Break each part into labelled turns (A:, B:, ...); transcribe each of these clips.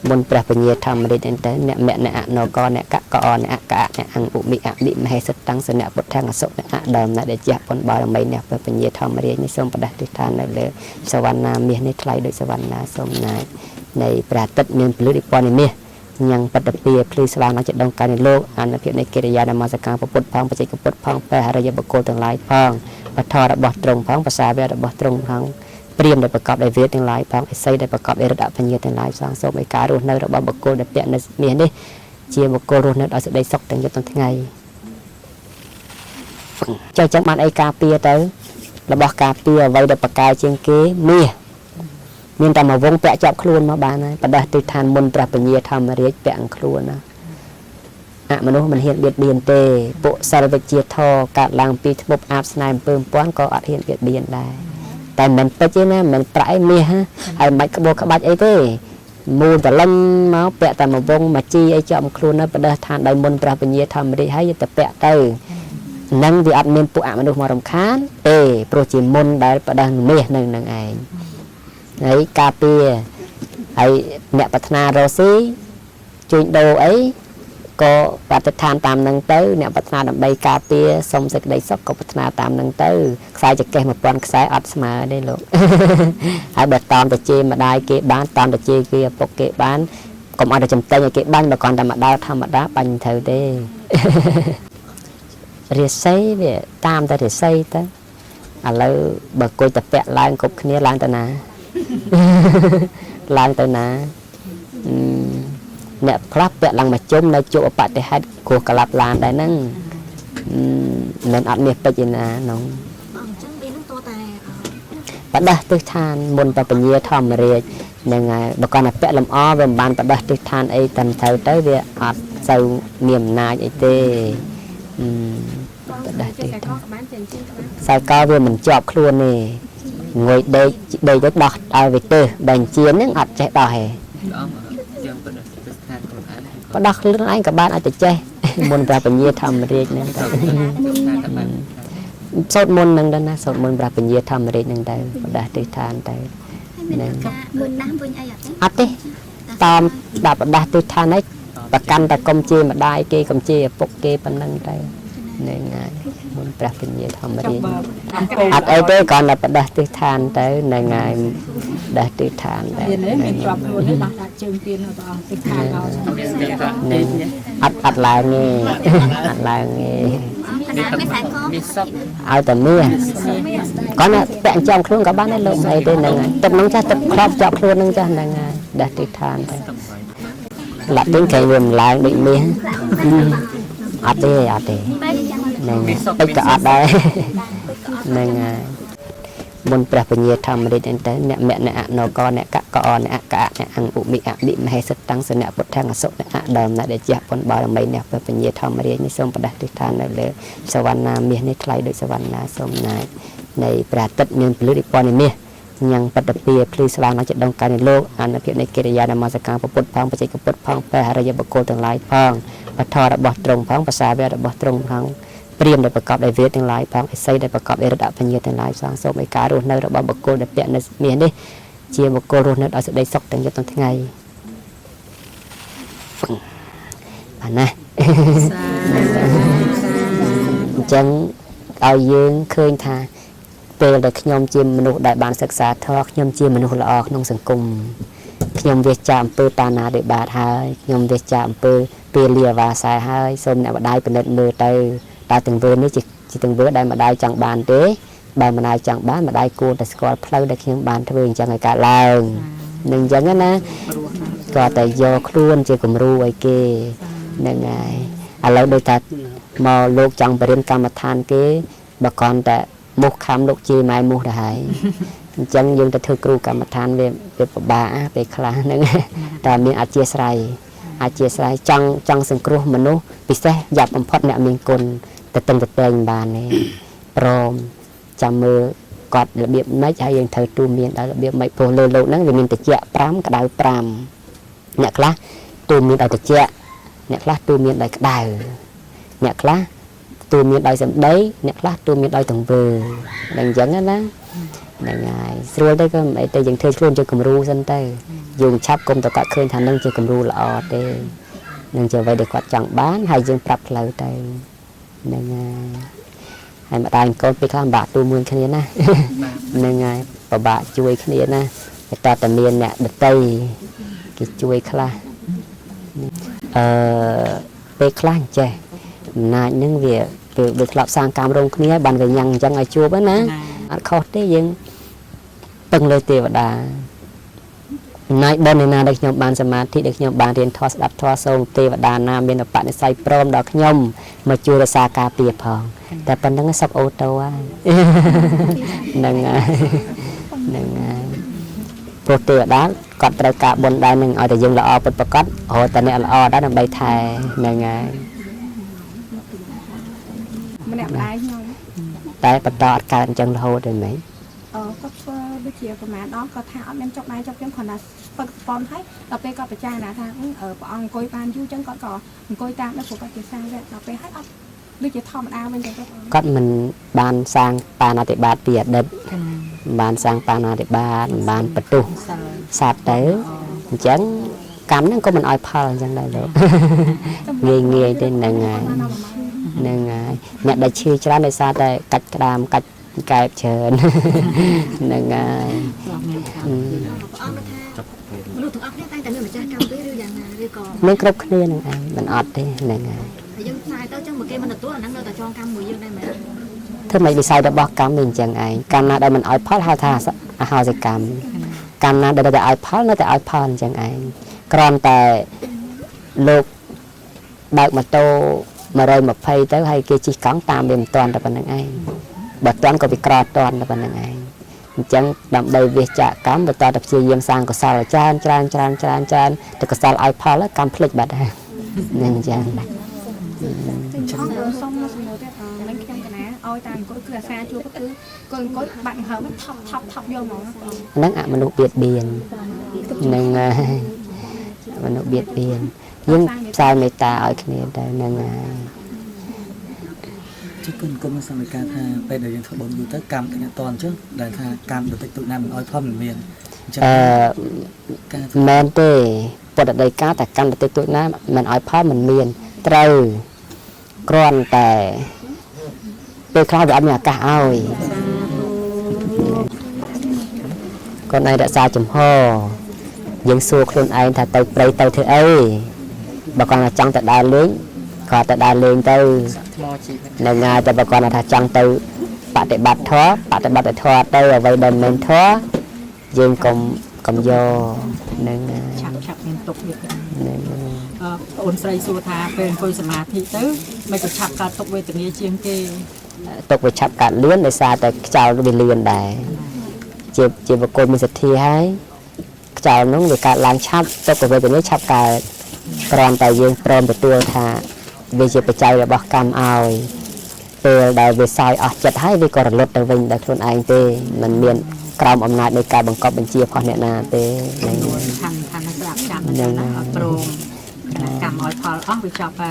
A: មុនព្រះពញាធម្មរាជទៅអ្នកមគ្គអ្នកអនុករអ្នកកកអអ្នកអកអ្នកអង្គឧមិអមិមហេសិតតាំងសនៈពុទ្ធังអសុអ្នកអដើមអ្នកដែលជាប៉ុនបារមីអ្នកព្រះពញាធម្មរាជនេះសូមប្រដាស់ទិដ្ឋាននៅលើសវណ្ណាមាសនេះថ្លៃដូចសវណ្ណាសូមណាយនៃព្រះអាទិត្យមានពលិទ្ធិពណ៌មាសញ៉ាំងបតពាភ្លឺស្លាងដល់ចិត្តដងកាយនៃលោកអនុភាពនៃកិរិយានមស្ការពុទ្ធផងបច្ចេកពុទ្ធផងព្រះអរិយបុគ្គលទាំងឡាយផងបធររបស់ទ្រង់ផងភាសាវៈរបស់ទ្រង់ផងព្រាមដែលប្រកបដោយវេទទាំងឡាយផងឥសីដែលប្រកបដោយរិទ្ធបញ្ញាទាំងឡាយសងសូមឲ្យការរស់នៅរបស់បុគ្គលដែលពាក់នៅមាសនេះជាបុគ្គលរស់នៅដោយសេចក្តីសុខទាំងយប់ទាំងថ្ងៃចុះចឹងបានអីការពារទៅរបស់ការពារអ្វីដែលប្រកែជាងគេមាសមានតែមួយវងពាក់ជាប់ខ្លួនមកបានហើយបដិទិដ្ឋានមុនព្រះពញាធម្មរាជពាក់ខ្លួនណាអមនុស្សមិនហ៊ានបៀតបៀនទេពួកសិលវិជ្ជាធរកាត់ឡើងពីធ្មប់អាបស្នេហ៍អំពើអំពាន់ក៏អត់ហ៊ានបៀតបៀនដែរតែមិនពេចទេណាមិនប្រាក់ឯមាសហើយមិនក្បួរក្បាច់អីទេមូលតលិញមកពាក់តែមួយវងមកជីអីជាប់ខ្លួននៅបដិដ្ឋានដោយមុនព្រះពញាធម្មរាជហើយទៅពាក់ទៅនឹងវាអត់មានពួកអមនុស្សមករំខានទេព្រោះជាមុនដែលបដិមាសនៅនឹងឯងហើយការពារហើយអ្នកប្រាថ្នារស់ស៊ីជួញដូរអីក៏ប្រាថ្នាតាមនឹងទៅអ្នកប្រាថ្នាដើម្បីការពារសុំសេចក្តីសុខក៏ប្រាថ្នាតាមនឹងទៅខ្សែចកេះ1000ខ្សែអត់ស្មើទេលោកហើយបើតាមតែជេរម្ដាយគេបានតាមតែជេរគេឪពុកគេបានកុំឲ្យតែចំតែងឲ្យគេបាញ់បើគ្រាន់តែម្ដាយធម្មតាបាញ់ត្រូវទេរាសីវាតាមតែរាសីទៅឥឡូវបើគួយតែពាក់ឡើងគ្រប់គ្នាឡើងទៅណាឡើងទៅណាអ្នកខ្លះពាក់ឡើងមកជុំនៅជួបអបតិហេតុគ្រោះកលាប់ឡានដែរហ្នឹងមិនអត់មាសពេជ្រឯណានោះអញ្ចឹងវានឹងតតែបដិទិដ្ឋានមុនព្រះពញាធម្មរាជហ្នឹងហើយបើគាត់តែពាក់លំអវាមិនបានបដិទិដ្ឋានអីតាមត្រូវទៅវាអត់សូវមានអំណាចអីទេបដិទិដ្ឋានខ្សែកវាមិនជាប់ខ្លួនទេងុយដេកទៅដោះឲ្យវាទៅបែងជៀនហ្នឹងអត់ចេះដោះទេបដោះខ្លួនឯងក៏បានអាចទៅចេះមុនព្រះពញាធម្មរាជហ្នឹងទៅសូត្រមុនហ្នឹងទៅណាសូត្រមុនព្រះពញាធម្មរាជហ្នឹងទៅបដាស់ទិដ្ឋានទៅហ្នឹងមុនណាវិញអីអត់ទេតាមដាក់បដាស់ទិដ្ឋានហ្នឹងប្រកាន់តែកុំជេរម្ដាយគេកុំជេរឪពុកគេប៉ុណ្្នឹងទៅហ្នឹងហើយមុនព្រះពញាធម្មរាជអត់អីទេគ្រាន់តែបដាស់ទិដ្ឋានទៅហ្នឹងហើយដាស់ទិដ្ឋានដែរមានជាប់ខ្លួននេះដោះដាក់ជើងទៀនទៅអស់ទិដ្ឋានឲ្យអត់ឡើងទេអត់ឡើងទេឲ្យតែមាសគាត់ណាពាក់ចំខ្លួនក៏បានដែរលោកអីទេហ្នឹងហើយទឹកហ្នឹងចាស់ទឹកក្របជាប់ខ្លួនហ្នឹងចាស់ហ្នឹងហើយដាស់ទិដ្ឋានទៅឡាក់ទិញគេវាមិនឡើងដូចមាសអត់ទេហ្នឹងពេចក៏អត់ដែរហ្នឹងហើយមុនព្រះពញាធម្មរាជទៅអ្នកមគ្គអ្នកអនុករអ្នកកកអអ្នកអកអ្នកអង្គឧមិអមិមហេសិតតាំងសនៈពុទ្ធังអសុអ្នកអដើមអ្នកដែលជាប៉ុនបារមីអ្នកព្រះពញាធម្មរាជនេះសូមប្រដាស់ទិដ្ឋាននៅលើសវណ្ណាមាសនេះថ្លៃដូចសវណ្ណាសូមណាយនៃព្រះអាទិត្យមានពលិទ្ធិពណ៌មាសញ៉ាំងបតពាភ្លឺស្លាងដល់ចិត្តដងកាយនៃលោកអនុភាពនៃកិរិយានមស្ការពុទ្ធផងបច្ចេកពុទ្ធផងព្រះអរិយបុគ្គលទាំងឡាយផងបធររបស់ទ្រង់ផងភាសាវៈរបស់ទ្រង់ផងព្រាមដែលប្រកបដោយវេទទាំងឡាយផងឥសីដែលប្រកបដោយរិទ្ធបញ្ញាទាំងឡាយសងសូមឲ្យការរស់នៅរបស់បុគ្គលដែលពាក់នៅមាសនេះជាបុគ្គលរស់នៅដោយសេចក្តីសុខទាំងយប់ទាំងថ្ងៃបានណាអញ្ចឹងឲ្យយើងឃើញថាពេលដែលខ្ញុំជាមនុស្សដែលបានសិក្សាធម៌ខ្ញុំជាមនុស្សល្អក្នុងសង្គមខ្ញុំវាចាអំពើតាណាដូចបាតហើយខ្ញុំវាចាអំពើពេលលាវាសែហើយសូមអ្នកម្ដាយពិនិត្យមើលទៅតើទាំងវើនេះជាទាំងវើដែលម្ដាយចង់បានទេបើម្ដាយចង់បានម្ដាយគួរតែស្គាល់ផ្លូវដែលខ្ញុំបានធ្វើអញ្ចឹងឲ្យកើតឡើងនឹងអញ្ចឹងណាគាត់តែយកខ្លួនជាគំរូឲ្យគេហ្នឹងហើយឥឡូវដូចថាមកលោកចង់បរិញ្ញាកម្មដ្ឋានគេបើគ្រាន់តែមុខខំលោកជាម៉ែមុខទៅហើយអញ្ចឹងយើងទៅធ្វើគ្រូកម្មដ្ឋានវាពិបាកពេលខ្លះហ្នឹងតែមានអធិស្ឋានចង់សង្គ្រោះមនុស្សពិសេសយ៉ាប់បំផុតអ្នកមានគុណតែតឹងតែតែងបានទេព្រមចាំមើលគាត់របៀបម៉េចហើយយើងត្រូវទូមានដល់របៀបម៉េចព្រោះលើលោកហ្នឹងវាមានតិច5ក្តៅ5អ្នកខ្លះទូមានដោយតិចអ្នកខ្លះទូមានដោយក្តៅអ្នកខ្លះទូមានដោយសម្ដីអ្នកខ្លះទូមានដោយទង្វើដល់អញ្ចឹងណា ngày rồi đây có mấy tay dừng thuê luôn cho cầm ru dân tay dùng chắp công tàu cát khơi thành nâng cho cầm ru là ọt đây nâng cho vậy để quạt chẳng bán hay dương prap lại tay ngày hay mà tay con bị làm bạc tu mương kia na ngày bà bạc chui kia na ta tầm miền nè đợt tây cái chui khla bê khla chè nãy những việc được lập sang cam rong kia bàn về nhằng chẳng ai chua bữa ná khó thế nhưng từng lời tiệt đà nãy bên này na được nhom bàn sma thì được nhom bàn tiền thoa đập thoa sông tiệt đà nam bên là bạn say prom đó nhom mà chua là xa cà tiệt phongแต่ปันนั้นก็สับโอโต้นั่งไงพวกเตือด้ากอดตะกะบนได้หนึ่งเอาแต่ยังละอปดประกอบโอ้แต่เนี่ยละอได้นำใบไทยนั่งไงมันแบบไรน้อยแต่ปัตตาการจังโหดได้ไหม
B: ก็ด้วยเชียร์ประมาณđó có thảo nên chọc này chọc kiếm còn là bật con thấy đọc đây có phải trai là thằng ở bọn coi ban du chân có coi tam nó cũng có thể sang vậy đọc đây hết khôngด้วยจะทอมอาเป็นยังไง
A: ก็มันบานสร้างปานาติบาตเปียดเด็ดบานสร้างปานาติบาตบานประตูสัตว์เต๋อจังกำนั่นก็มันอ้อยพอจังได้เลยเงี้ยเงี้ยได้หนึ่งไงเนี่ยได้ชื่อชนะได้ซาได้กัดกระดามกัดไก่เชิญหนึ่งไงไม่ครบเคลียร์หนึ่งไงมันอดได้หนึ่งไง
C: dân sai tới trong một cái mình là túa nắng đâu ta cho cam mùi dương đây mẹ
A: thứ mấy bị sai đã bỏ cam mình chẳng ai cam nào đây mình ỏi phớt hao tha hao sẽ cam nào đây ỏi phớt nó tại ỏi phớt chẳng ai còn tại lục bạc mà tô mà rồi một phay tới hay kia chỉ cắn tam bên toàn là bằng ai bật toàn có bị cọ toàn là bằng ai chẳng đậm đầy việc trả cam bật toàn tập chơi game sang có sao là chan thì có sao ỏi phớt là cam phịch bật nên chẳng
B: xong nó mấy cái cái ná ôi tàn có cửa xa chưa có cứ còn có bạn hở nó thọc vô mà
A: nắng ạ mình biệt biển nên mình biệt biển nhưng sai người ta ở cái này đây nên
D: chứ con sang người ta tha bây giờ thợ bồnอยู่tới cam cái toàn chứ đại tha cam được tụi nam oi thơm miền
A: men tê bột đầy cáแต่cam được tụi nam mình oi phá mình miền trời cònแต่ไปคราวแบบนี้ก็เอาคนไอ้đã xa chấm hoยังสู้คนไอ้ถ้าไปไปเธอเอ้บางคนlàจังแต่ได้เลี้ยงก็แต่ได้เลี้ยงเต้ในงานแต่บางคนถ้าจังเต้ปฏิบัติท้อปฏิบัติท้อเต้ไว้เดินเดินท้อยังกำโยนั่ง
C: ฉับเป็นตกอยู่โอนใส่สูธาเป็นคนสมาธิตื้อไม่จะฉับการตกเวทนี้เชียงเก
A: ตกไปฉับการเลี้ยนในซาแต่เจ้าไปเลี้ยนได้เจ็บโกนมีสักทีให้เจ้าน้องในการล้างฉับตกไปเวทนี้ฉับการกรอนแต่ยังเติมไปตัวท่าเวจิไปใจระบอกกรรมเอาเปลได้เวซายออกจัดให้เวกรลดแต่วิ่งได้ทุนไอเต้มันเมียนกรรมอำนาจในการบังคับบัญชีพอเนี่ยนาเต้ใน
C: ทางนักจับจับนะโปร่งกรรมอ้อยพออ้อไปจับไป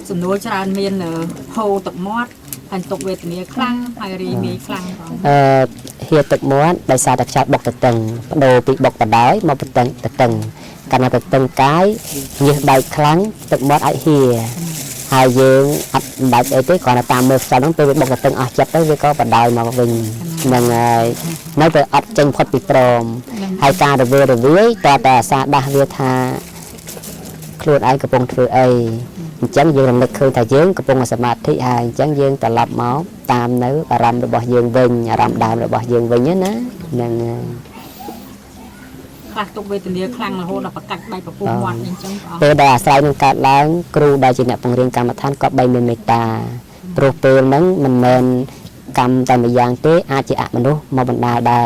C: สมนุจารเมียนโฮตกมอดอันตกเวทนี้คลั่งไฮรีมีคลั่ง
A: เฮียตกมอดได้ซาตักชาบกตะตึงโดปีบกตะได้มาตะตึงการตะตึงcáiยืดได้ครั้งตกมอดไอเฮียหายยืงอัดได้ไอเต้ก่อนตามมือสาวน้องไปบกตะตึงอ่ะจับได้ไว้ก็ปัดได้มาวิ่งยังไงนั่นไปอัดจังพอดปีโปรมให้การระเวยแต่ซาดาเวทาครูไอกระปงถือไอจังยืนนึกคือแต่ยืนกระปงสมาธิหายจังยืนแต่หลับเมาตามเนื้ออารมณ์ระบยืนวิ่งอารมณ์ดามระบยืนวิ่งเนี้ยนะนั่ง
C: คลั่งตกเวทนี้คลั่งโหดประกัดใบประปูวันยังจัง
A: เปิดได้ใส่หนึ่งการล้างครูได้จีเนปงเรียนการมาท่านก็ใบเมตตาโปรเปลนั้นมันเมินกรรมแต่ไม่ยางเตะอาจจะอะมนุษย์มาบรรดาได้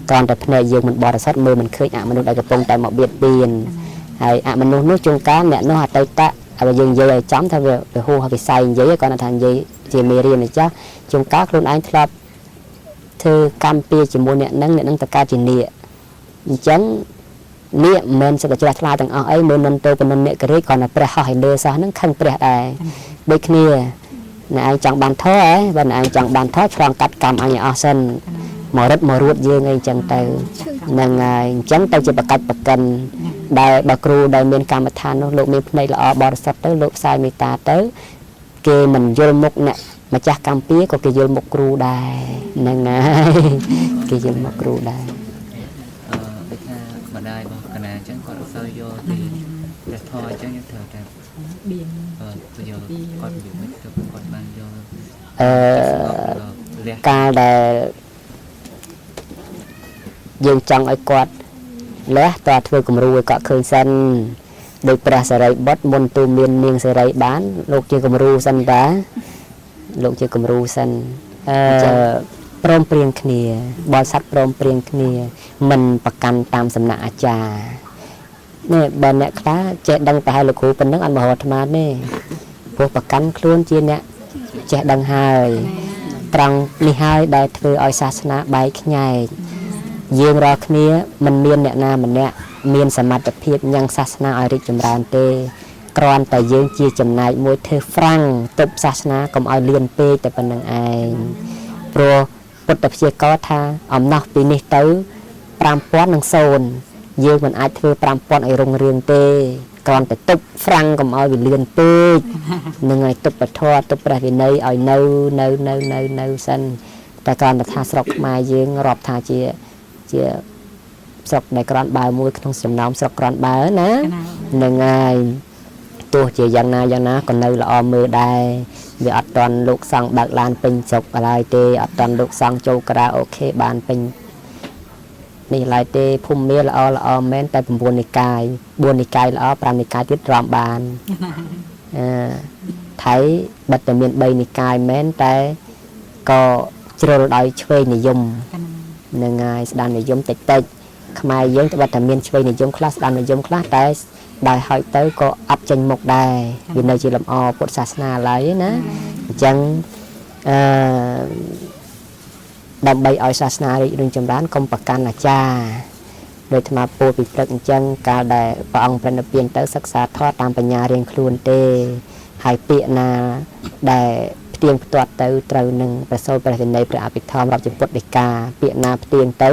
A: ตอนแต่พเนยยืนมันบริสุทธิ์มือมันเคยอะมนุษย์ได้กระปงแต่หมอกเบียดเบียนไอ้อะมนุษย์นู้จงการเนี่ยนู้หัดไตตะเอายืนเยอะจ้ำถ้าไปหูเขาไปใส่เยอะก่อนทานเยอะจีเมรีนะจ๊ะจงการคนไอ้ครับเธอกรรมเปียจิมูเนี่ยนั่งตะการจีเนี่ยจังเนี่ยมันสกัดจะลาต่างอ้อยมันโตเป็นเนี่ยกระไรก่อนนะเปรี้ยหอยเดือซะนั่งขันเปรี้ยได้เด็กเนี่ยนายจังบันท้อบ้านนายจังบันท้อฟองกัดกรรมอันนี้อาเซน មករត់មករត់យើងអីចឹងទៅហ្នឹងហើយអញ្ចឹងទៅជាបកាច់បកិនដែលបើគ្រូដែលមានកម្មដ្ឋាននោះលោកមានភ្នែកល្អបរិសុទ្ធទៅលោកផ្សាយមេត្តាទៅគេមិនយល់មុខអ្នកម្ចាស់កម្មពីក៏គេយល់មុខគ្រូដែរហ្នឹងហើយគេយល់មុខគ្រូដែរ
E: ដូចថាម្ដាយរបស់កណាអញ្ចឹងគាត់អត់សូវយកពីព្រះធម៌អញ្ចឹងយើងត្រូវតែ
C: បៀន
E: ទៅយកគាត់និយាយមិនទៅគាត់បានយក
A: កាលដែលយើងចង់ឲ្យគាត់លះតើធ្វើគំរូឲ្យគាត់ឃើញសិនដោយព្រះសារីបុត្រមុនទូមាននាងសារីបានលោកជាគំរូសិនតាលោកជាគំរូសិនព្រមព្រៀងគ្នាបរិស័ទព្រមព្រៀងគ្នាមិនប្រកាន់តាមសំណាក់អាចារ្យនេះបើអ្នកខ្លះចេះដឹងតែឲ្យលោកគ្រូប៉ុណ្ណឹងអត់មហោអាត្មាទេព្រោះប្រកាន់ខ្លួនជាអ្នកចេះដឹងហើយត្រង់នេះហើយដែលធ្វើឲ្យសាសនាបែកខ្ញែកយើងរាល់គ្នាមិនមានអ្នកណាម្នាក់មានសមត្ថភាពញ៉ាំងសាសនាឲ្យរីកចម្រើនទេគ្រាន់តែយើងជាចំណែកមួយធ្វើហ្វ្រាំងទប់សាសនាកុំឲ្យលឿនពេកតែប៉ុណ្្នឹងឯងព្រោះពុទ្ធព្យាករថាអំណោះពីនេះទៅ 5000 នឹង 0យើងមិនអាចធ្វើ 5000 ឲ្យរុងរឿងទេគ្រាន់តែទប់ហ្វ្រាំងកុំឲ្យវាលឿនពេកនឹងឲ្យទប់ពធទប់ព្រះវិន័យឲ្យនៅសិនតែគ្រាន់តែថាស្រុកខ្មែរយើងរាប់ថាជាស្រុកដែលក្រាន់បើមួយក្នុងចំណោមស្រុកក្រាន់បើណានឹងហើយទោះជាយ៉ាងណាក៏នៅល្អមើលដែរវាអត់តាន់លោកសង្ឃបើកឡានពេញស្រុកឡើយទេអត់តាន់លោកសង្ឃចូលការ៉ាអូខេបានពេញនេះឡើយទេភូមិមាល្អមែនតែ9និកាយ4និកាយល្អ5និកាយទៀតរំបានថៃបាត់តែមាន3និកាយមែនតែក៏ជ្រុលដោយឆ្វេងនិយមនឹងហើយស្ដាននិយមតិចខ្មែរយើងត្បិតតែមានឆ្វេងនិយមខ្លះស្ដាននិយមខ្លះតែដោយហើយទៅក៏អត់ចេញមុខដែរវានៅជាលំអពុទ្ធសាសនាឡើយណាអញ្ចឹងដើម្បីឲ្យសាសនារីករាលចម្រើនកុំប្រកាន់អាចារ្យដោយអាត្មាពោលពីព្រឹកអញ្ចឹងកាលដែលព្រះអង្គប្រណិពានទៅសិក្សាធម៌តាមបញ្ញារៀងខ្លួនទេហើយពាក្យណាដែលផ្ទៀងផ្ទាត់ទៅត្រូវនឹងប្រសូតព្រះវិន័យព្រះអភិធម្មរាប់ជាពុទ្ធដីកាពាក្យណាផ្ទៀងទៅ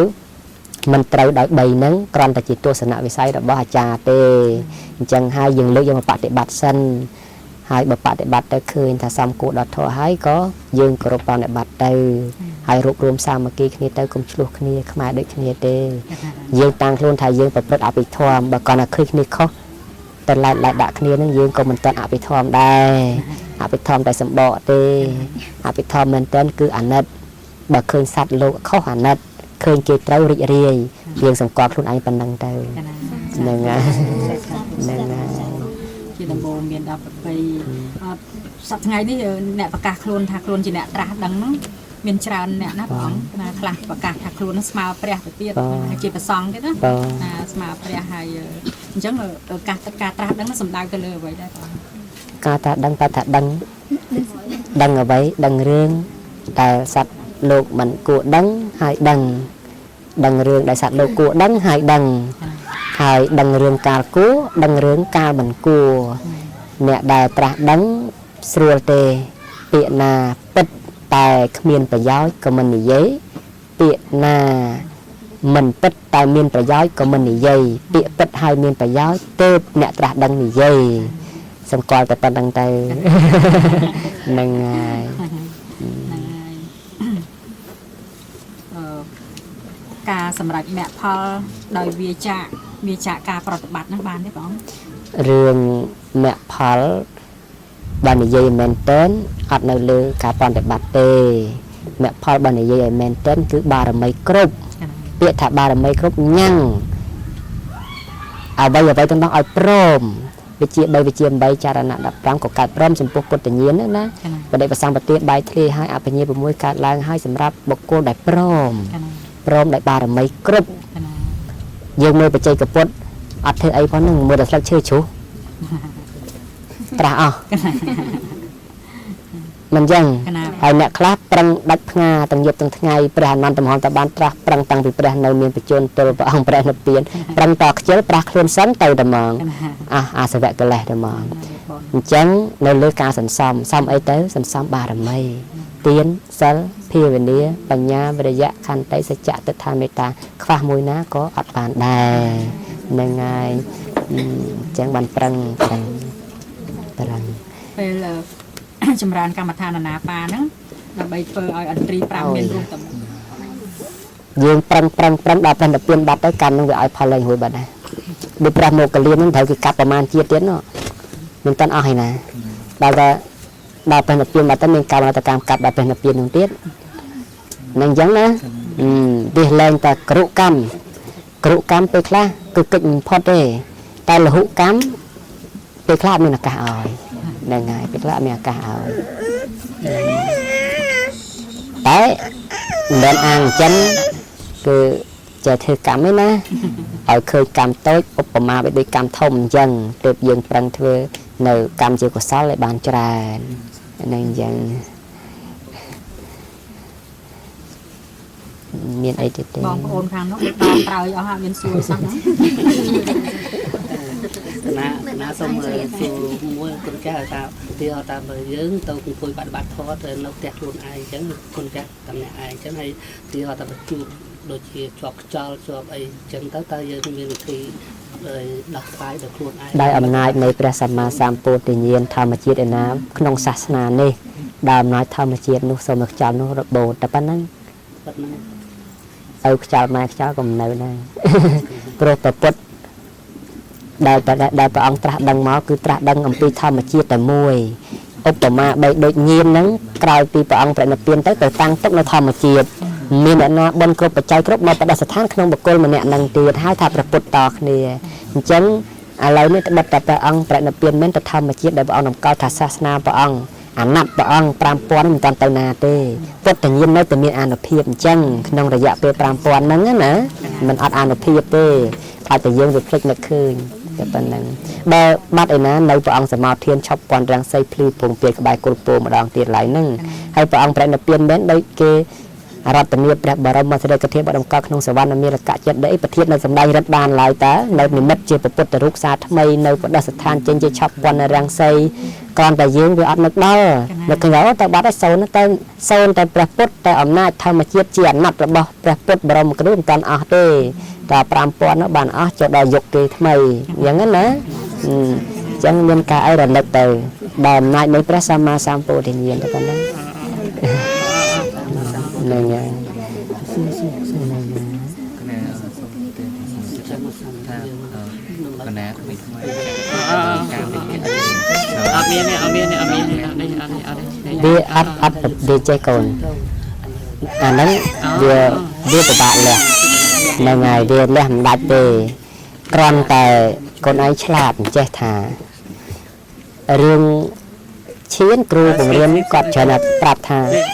A: មិនត្រូវដោយ3ហ្នឹងគ្រាន់តែជាទស្សនវិស័យរបស់អាចារ្យទេអញ្ចឹងហើយយើងលើកយកមកបប្រតិបត្តិសិនហើយបើបប្រតិបត្តិទៅឃើញថាសមគួរដល់ធម៌ហើយក៏យើងគោរពបប្រតិបត្តិទៅហើយរួបរวมសាមគ្គីគ្នាទៅកុំឆ្លោះគ្នាខ្មែរដូចគ្នាទេយើងតាំងខ្លួនថាយើងប្រព្រឹត្តអភិធម្មបើគាត់ណាឃើញគ្នាខុសទៅឡែកដាក់គ្នានឹងយើងក៏មិនទាន់អភិធម្មដែរអភិធម្មតែសម្បកទេអភិធម្មមែនតើគឺអាណិតបើឃើញសត្វលោកខុសអាណិតឃើញគេត្រូវរីករាយយើងសង្កត់ខ្លួនឯងប៉ុណ្ណឹងទៅហ្នឹងហើយ
C: ជាដំបូងមានដល់ប្រពៃសប្តាហ៍ថ្ងៃនេះអ្នកប្រកាសខ្លួនថាខ្លួនជាអ្នកត្រាស់ដឹងហ្នឹងមានច្រើនអ្នកណាបងណាខ្លះប្រកាសថាខ្លួននឹងស្មើព្រះទៅទៀតជាប្រសង់ទៀតណាស្មើព្រះហើយអញ្ចឹងការត្រាស់ដឹងសំដៅទៅលើអ្វីដែរបង
A: ការត្រាស់ដឹងតែថាដឹងអ្វីដឹងរឿងដែលសត្វលោកមិនគួរដឹងហើយដឹងរឿងដែលសត្វលោកគួរដឹងហើយដឹងរឿងកាលគួរដឹងរឿងកាលមិនគួរអ្នកដែលត្រាស់ដឹងស្រួលទេពាក្យណាពិតតែគ្មានប្រយោជន៍ក៏មិននិយាយពាក្យណាមិនពិតតែមានប្រយោជន៍ក៏មិននិយាយពាក្យពិតហើយមានប្រយោជន៍ទើបអ្នកត្រាស់ដឹងនិយាយសង្កល់តែប៉ុណ្្នឹងទៅហ្នឹងហើយ
C: ការសម្រេចមគ្គផលដោយវាចាការប្រតិបត្តិហ្នឹងបានទេបង
A: រឿងមគ្គផលបាននិយាយមែនតើអត់នៅលើការប្រតិបត្តិទេមគ្គផលបាននិយាយឲ្យមែនតើគឺបារមីគ្រប់ពាក្យថាបារមីគ្រប់ញ៉ាំងអ្វីទាំងនោះឲ្យព្រមវិជា3វិជា8ចរណៈ15ក៏កើតព្រមចំពោះពុទ្ធញ្ញាណណាបដិបសម្បទាបាយធ្លាយឲ្យអបញ្ញា6កើតឡើងឲ្យសម្រាប់បុគ្គលដែលព្រមដោយបារមីគ្រប់យើងមើលបច្ចេកពុទ្ធអត់ធ្វើអីផងហ្នឹងមើលតែស្លឹកឈើជ្រុះត្រាស់អស់មិនចឹងហើយអ្នកខ្លះប្រឹងដាច់ផ្ងាទាំងយប់ទាំងថ្ងៃព្រះអនន្តមហន្តបានត្រាស់ប្រឹងតាំងពីព្រះនៅមានបច្ចុប្បន្នទល់ព្រះអង្គព្រះនិព្វានប្រឹងតខ្ជិលប្រាស់ខ្លួនសិនទៅតែហ្មងអាសវៈកិលេសតែហ្មងអញ្ចឹងនៅលើការសន្សំសំអីទៅសន្សំបារមីទានសិល ភាវនាបញ្ញាវិរិយៈខន្តីសច្ចៈទិដ្ឋាមេត្តាខ្វះមួយណាក៏អត់បានដែរនឹងហើយចឹងបានប្រឹងប្រឹង
C: ពេលចម្រើនកម្មដ្ឋានអាណាបាហ្នឹងដើម្បីធ្វើឲ្យអន្ត្រី5មានរស់តែ
A: យើងប្រឹងដល់ប្រតិភិនបាត់ទៅកម្មនឹងវាឲ្យផលលែងរួចបាត់ដែរដូចប្រាស់មកកលៀនហ្នឹងត្រូវគេកាប់ប្រមាណជាតិទៀតមិនតាន់អស់ហើយណាដល់ប្រតិភិនបាត់ទៅមានកម្មកម្មកាប់ដល់ប្រតិភិនហ្នឹងទៀតនឹងអញ្ចឹងណាវាលែងតែគ្រុកម្មពេលខ្លះគឺកិច្ចបំផុតទេតែលហុកម្មពេលខ្លះមានឱកាសឲ្យហ្នឹងហើយពេលខ្លះមានឱកាសឲ្យតែមិនអាងអញ្ចឹងគឺចេះធ្វើកម្មឯណាឲ្យឃើញកម្មតូចឧបមាដូចកម្មធំអញ្ចឹងទើបយើងប្រឹងធ្វើនៅកម្មជាកុសលឲ្យបានច្រើនហ្នឹងអញ្ចឹងមានអីទៀតទេបងប្អូនខាងនោះដល់ក្រោយអស់ហើយមានសួរសោះណា
F: ណាសូមសួរមួយគុណចាស់ថាទីអត់តាមយើងទៅអង្គុយបាត់ធត់នៅផ្ទះខ្លួនឯងអញ្ចឹងគុណចាស់តំណែងឯងអញ្ចឹងហើយទីអត់តាមជួបដូចជាជាប់ខ្យល់ជាប់អីអញ្ចឹងទៅតើយើងមានវិធីដោះស្រាយដល់ខ្លួនឯងដោយអំណាចនៃព្រះសម្មាសម្ពុទ្ធញ្ញាណធម្មជាតិឯណាក្នុងសាសនានេះដោយអំណាចធម្មជាតិនោះសូមខ្យល់នោះរបូតតែប៉ុណ្ណឹងឲ្យខ្យល់ម៉ែខ្យល់ក៏មិននៅដែរព្រោះប្រពុតដែលព្រះអង្គត្រាស់ដឹងមកគឺត្រាស់ដឹងអំពីធម្មជាតិតែមួយឧបមាបីដូចញៀនហ្នឹងក្រោយពីព្រះអង្គប្រណិពានទៅតាំងទុកនៅធម្មជាតិមានអ្នកណាបនគ្រប់បច្ច័យគ្រប់មកបដិស្ថានក្នុងបុគ្គលម្នាក់នឹងទៀតហើយថាប្រពុតតគ្នាអញ្ចឹងឥឡូវនេះត្បិតតែព្រះអង្គប្រណិពានមែនទៅធម្មជាតិដែលព្រះអង្គតម្កល់ថាសាសនាព្រះអង្គអាណត្តិព្រះអង្គ5000មិនតាន់ទៅណាទេពុទ្ធញាណនៅតែមានអានុភាពអញ្ចឹងក្នុងរយៈពេល5000ហ្នឹងណាมันអត់អានុភាពទេអាចតែយើងវាភ្លេចនឹកឃើញតែប៉ុណ្ណឹងបើបាត់ឯណានៅព្រះអង្គសមាធិឈប់ពាន់រាំងសីភ្លឺពងពីក្បែរគុលពោម្ដងទៀតឡើយហ្នឹងហើយព្រះអង្គប្រណិពានមែនដោយគេរតនាព្រះបរមសារីកធាតុបដង្កល់ក្នុងសវណ្ណមេរកៈចិត្តដីប្រធាននៅសម្ដែងរិទ្ធបានឡើយតើនៅនិមិត្តជាពុទ្ធរូបសាថ្មីនៅបដិស្ថានចេញជាឈប់ពាន់រាំងសីគ្រាន់តែយើងវាអត់នឹកដល់នឹកឃើញតែបាត់ហើយសូនតែព្រះពុទ្ធតែអំណាចធម្មជាតិជាអាណត្តិរបស់ព្រះពុទ្ធបរមគ្រូមិនតាន់អស់ទេតែ5000នោះបានអស់ចូលដល់យុគគេថ្មីអញ្ចឹងណាអញ្ចឹងមានការអីរលឹកទៅដល់អំណាចនៃព្រះសម្មាសម្ពុទ្ធញ្ញាណទៅប៉ុណ្ណឹងហ្នឹងហើយកណាថ្មីការវិនិច្ឆ័យអត់មានវាអត់វាចេះកូនអាហ្នឹងវាពិបាកលះហ្នឹងហើយវាលះមិនដាច់ទេគ្រាន់តែកូនឯងឆ្លាតចេះថារឿងឈានគ្រូបង្រៀនគាត់ច្រើនប្រាប់ថា